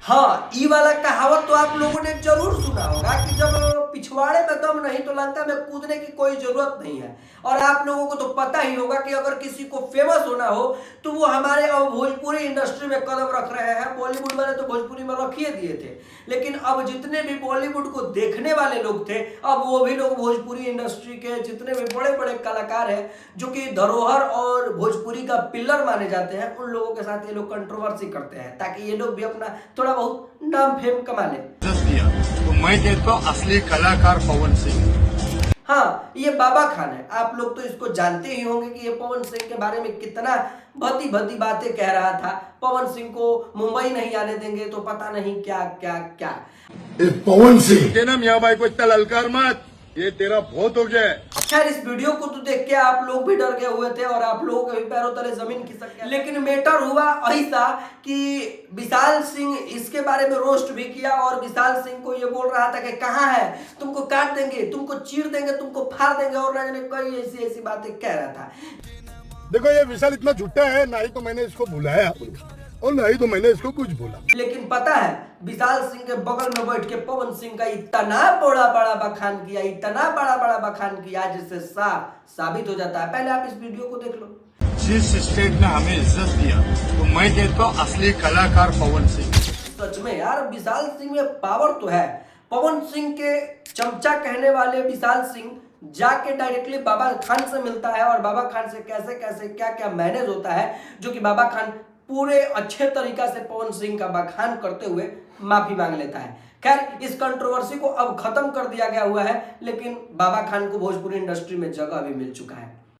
हाँ, ई वाला कहावत तो आप लोगों ने जरूर सुना होगा कि जब पिछवाड़े में दम नहीं तो लंका में कूदने की कोई जरूरत नहीं है। और आप लोगों को तो पता ही होगा कि अगर किसी को फेमस होना हो तो वो हमारे अब भोजपुरी इंडस्ट्री में कदम रख रहे हैं। बॉलीवुड वाले तो भोजपुरी में रख ही दिए थे, लेकिन अब जितने भी बॉलीवुड को देखने वाले लोग थे, अब वो भी लोग भोजपुरी इंडस्ट्री के जितने भी बड़े बड़े कलाकार हैं जो कि धरोहर और भोजपुरी का पिलर माने जाते हैं, उन लोगों के साथ ये लोग कंट्रोवर्सी करते हैं ताकि ये लोग भी अपना थोड़ा बहुत नाम फेम कमा ले। तो मैं कहता हूँ असली कलाकार पवन सिंह। हाँ, ये बाबा खान है। आप लोग तो इसको जानते ही होंगे कि ये पवन सिंह के बारे में कितना भद्दी भद्दी बातें कह रहा था। पवन सिंह को मुंबई नहीं आने देंगे तो पता नहीं क्या क्या क्या। पवन सिंह ना मियाँ भाई को इतना ललकार मत, ये तेरा बहुत हो गया। खैर, इस वीडियो को तो देख के आप लोग भी डर गए हुए थे और आप लोगों के भी पैरों तले जमीन खिसक गया। लेकिन मैटर हुआ ऐसा कि विशाल सिंह इसके बारे में रोस्ट भी किया और विशाल सिंह को ये बोल रहा था कि कहाँ है, तुमको काट देंगे, तुमको चीर देंगे, तुमको फाड़ देंगे और ना जाने कई ऐसी ऐसी बातें कह रहा था। देखो ये विशाल इतना झूठा है, ना ही तो मैंने इसको बुलाया और ना ही तो मैंने इसको कुछ बोला। लेकिन पता है, विशाल सिंह के बगल में बैठ के पवन सिंह का इतना बड़ा बड़ा बखान किया, इतना बड़ा बड़ा बखान किया जिससे साबित हो जाता है। पहले आप इस वीडियो को देख लो। जिस स्टेट ने हमें इज्जत दिया तो मैं कहता हूँ असली कलाकार पवन सिंह। सच में यार, विशाल सिंह में पावर तो है। पवन सिंह के चमचा कहने वाले विशाल सिंह जाके डायरेक्टली बाबा खान से मिलता है और बाबा खान से कैसे कैसे क्या क्या मैनेज होता है, जो कि बाबा खान पूरे अच्छे तरीका से पवन सिंह का बखान करते हुए माफी मांग लेता है। खैर, इस कंट्रोवर्सी को अब खत्म कर दिया गया हुआ है, लेकिन बाबा खान को भोजपुरी इंडस्ट्री में जगह भी मिल चुका है।